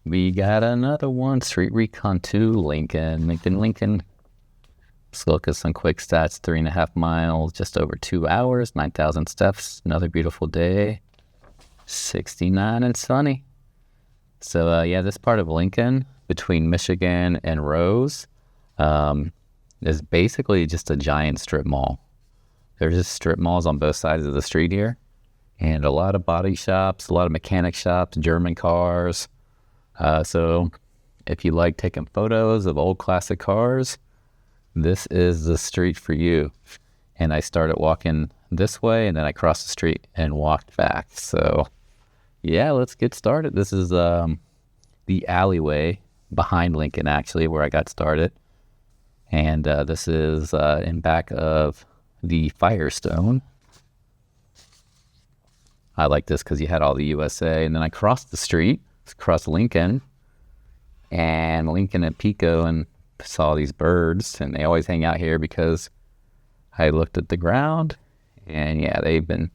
We got another one, Street Recon 2, Lincoln. Let's look at some quick stats. 3.5 miles, just over 2 hours, 9,000 steps. Another beautiful day. 69 and sunny. So, yeah, this part of Lincoln between Michigan and Rose is basically just a giant strip mall. There's just strip malls on both sides of the street here. And a lot of body shops, a lot of mechanic shops, German cars. So if you like taking photos of old classic cars, this is the street for you. And I started walking this way, and then I crossed the street and walked back. So yeah, let's get started. This is the alleyway behind Lincoln, actually, where I got started. And this is in back of the Firestone. I like this because you had all the USA. And then I crossed the street, crossed Lincoln, and Lincoln and Pico, and saw these birds. And they always hang out here because I looked at the ground, and yeah, they've been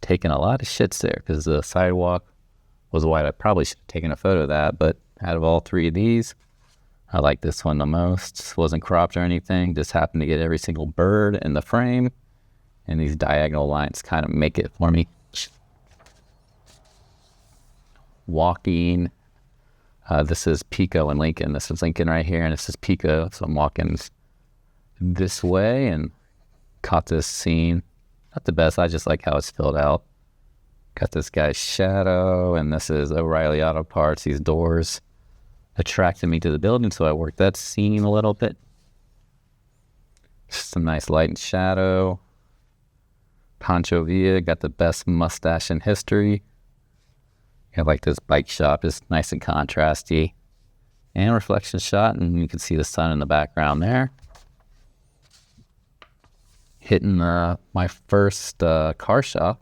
taking a lot of shits there because the sidewalk was wide. I probably should have taken a photo of that, but out of all three of these, I like this one the most. Wasn't cropped or anything, just happened to get every single bird in the frame, and these diagonal lines kind of make it for me. Walking, this is Pico and Lincoln. This is Lincoln right here, and this is Pico. So I'm walking this way and caught this scene. Not the best, I just like how it's filled out. Got this guy's shadow, and this is O'Reilly Auto Parts. These doors attracted me to the building, so I worked that scene a little bit. Just some nice light and shadow. Pancho Villa got the best mustache in history. I like this bike shop, it's nice and contrasty. And reflection shot, and you can see the sun in the background there. Hitting my first car shop.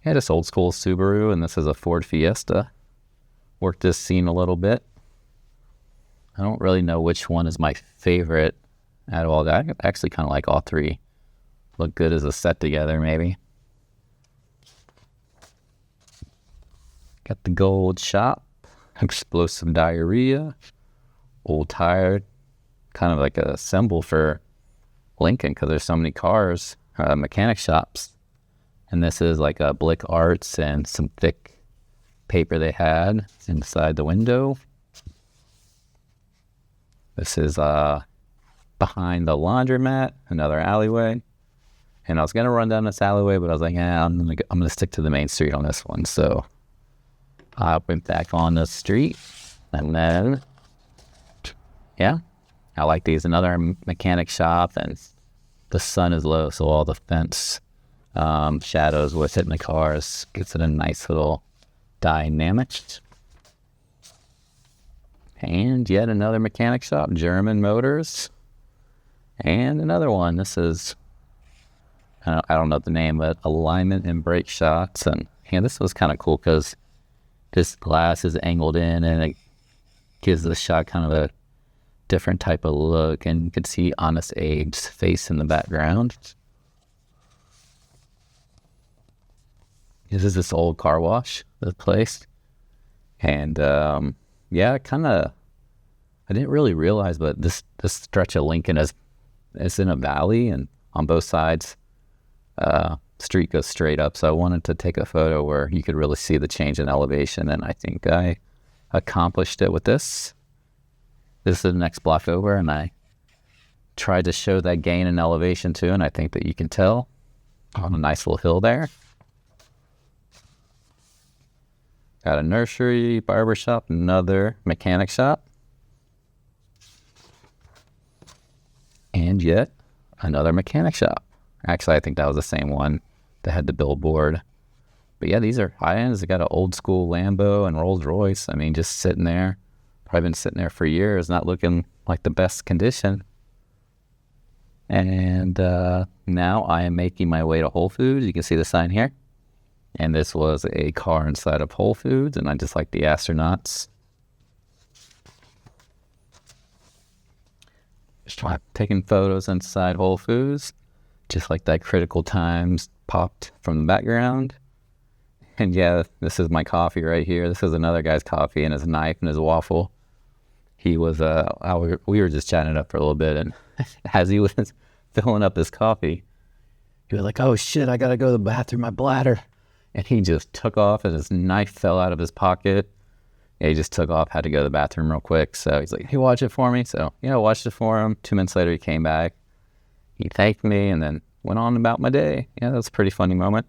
Yeah, this old school Subaru, and this is a Ford Fiesta. Worked this scene a little bit. I don't really know which one is my favorite out of all that. I actually kind of like all three. Look good as a set together, maybe. Got the gold shop, explosive diarrhea, old tire, kind of like a symbol for Lincoln because there's so many cars, mechanic shops. And this is like a Blick Arts and some thick paper they had inside the window. This is behind the laundromat, another alleyway. And I was gonna run down this alleyway, but I was like, yeah, I'm gonna stick to the main street on this one. So I went back on the street, and then, yeah, I like these. Another mechanic shop, and the sun is low, so all the fence shadows with hitting the cars gives it a nice little dynamic. And yet another mechanic shop, German Motors, and another one. This is, I don't know the name, but alignment and brake shots. And yeah, this was kind of cool because this glass is angled in, and it gives the shot kind of a different type of look. And you can see Honest Abe's face in the background. This is this old car wash, this place. And yeah, I didn't really realize, but this stretch of Lincoln is in a valley, and on both sides, street goes straight up. So I wanted to take a photo where you could really see the change in elevation, and I think I accomplished it with this. This is the next block over, and I tried to show that gain in elevation too, and I think that you can tell on a nice little hill there. Got a nursery, barber shop, another mechanic shop, and yet another mechanic shop. Actually, I think that was the same one that had the billboard. But yeah, these are high ends. They got an old school Lambo and Rolls Royce. I mean, just sitting there. Probably been sitting there for years, not looking like the best condition. And now I am making my way to Whole Foods. You can see the sign here. And this was a car inside of Whole Foods, and I just like the astronauts. Just taking photos inside Whole Foods, just like that Critical Times popped from the background. And yeah, this is my coffee right here. This is another guy's coffee and his knife and his waffle. He was, we were just chatting it up for a little bit, and as he was filling up his coffee, he was like, "Oh shit, I gotta go to the bathroom, my bladder." And he just took off, and his knife fell out of his pocket. Yeah, he just took off, had to go to the bathroom real quick. So he's like, "Hey, watch it for me." So, yeah, I watched it for him. 2 minutes later, he came back. He thanked me and then went on about my day. Yeah, that was a pretty funny moment.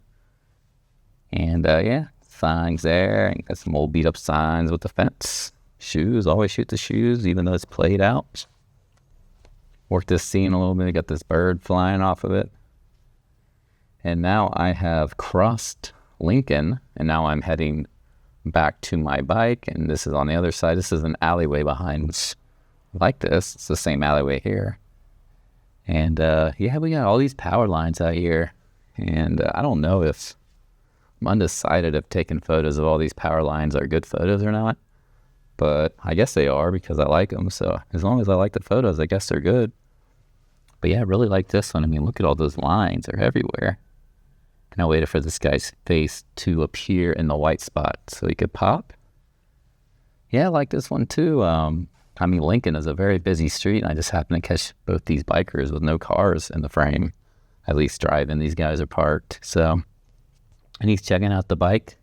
And, yeah, signs there. And got some old beat-up signs with the fence. Shoes, always shoot the shoes, even though it's played out. Worked this scene a little bit. Got this bird flying off of it. And now I have crossed Lincoln, and now I'm heading back to my bike, and this is on the other side. This is an alleyway behind, which like this. It's the same alleyway here. And yeah, we got all these power lines out here, and I don't know if I'm undecided if taking photos of all these power lines are good photos or not, but I guess they are because I like them. So as long as I like the photos, I guess they're good. But yeah, I really like this one. I mean, look at all those lines. They're everywhere. And I waited for this guy's face to appear in the white spot so he could pop. Yeah, I like this one too. I mean, Lincoln is a very busy street, and I just happened to catch both these bikers with no cars in the frame, at least driving. These guys are parked. So, and he's checking out the bike.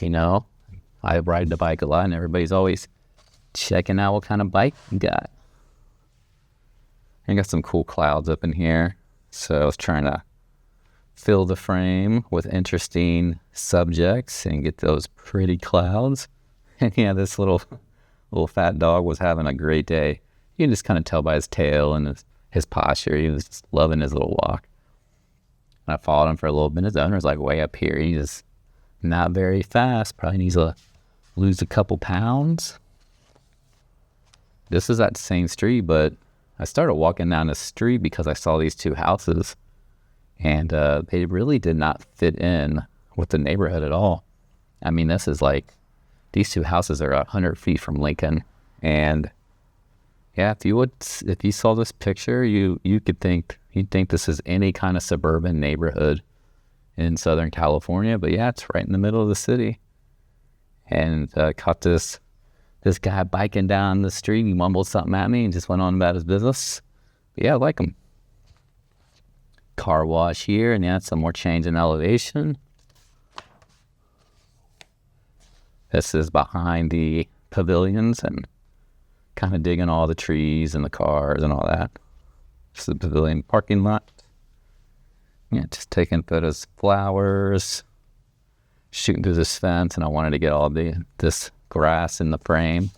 You know, I ride the bike a lot, and everybody's always checking out what kind of bike you got. I got some cool clouds up in here. So I was trying to fill the frame with interesting subjects and get those pretty clouds. And yeah, this little fat dog was having a great day. You can just kind of tell by his tail and his posture. He was just loving his little walk. And I followed him for a little bit. His owner's like way up here. He's just not very fast. Probably needs to lose a couple pounds. This is that same street, but I started walking down the street because I saw these two houses. And they really did not fit in with the neighborhood at all. I mean, this is like, these two houses are 100 feet from Lincoln. And yeah, if you saw this picture, you'd think this is any kind of suburban neighborhood in Southern California. But yeah, it's right in the middle of the city. And caught this guy biking down the street. He mumbled something at me and just went on about his business. But yeah, I like him. Car wash here, and yeah, some more change in elevation. This is behind the pavilions and kind of digging all the trees and the cars and all that. This is the pavilion parking lot. Yeah, just taking photos of flowers, shooting through this fence, and I wanted to get all this grass in the frame.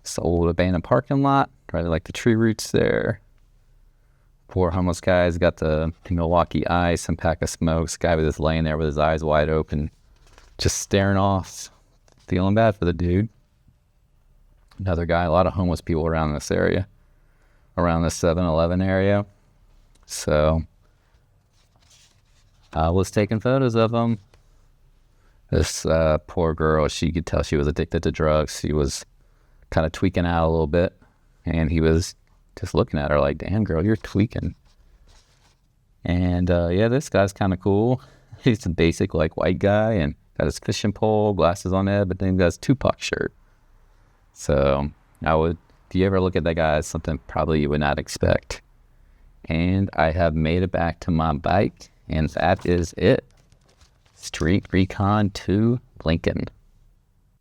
This old abandoned parking lot. Really like the tree roots there. Poor homeless guy's got the Milwaukee Ice and pack of smokes. Guy was just laying there with his eyes wide open, just staring off, feeling bad for the dude. Another guy, a lot of homeless people around this area, around the 7-Eleven area. So I was taking photos of them. This poor girl, she could tell she was addicted to drugs. She was kind of tweaking out a little bit, and he was just looking at her like, "Damn, girl, you're tweaking." And yeah, this guy's kind of cool. He's a basic like white guy and got his fishing pole, glasses on head, but then he got his Tupac shirt. So if you ever look at that guy, it's something probably you would not expect. And I have made it back to my bike, and that is it. Street Recon 2 Lincoln.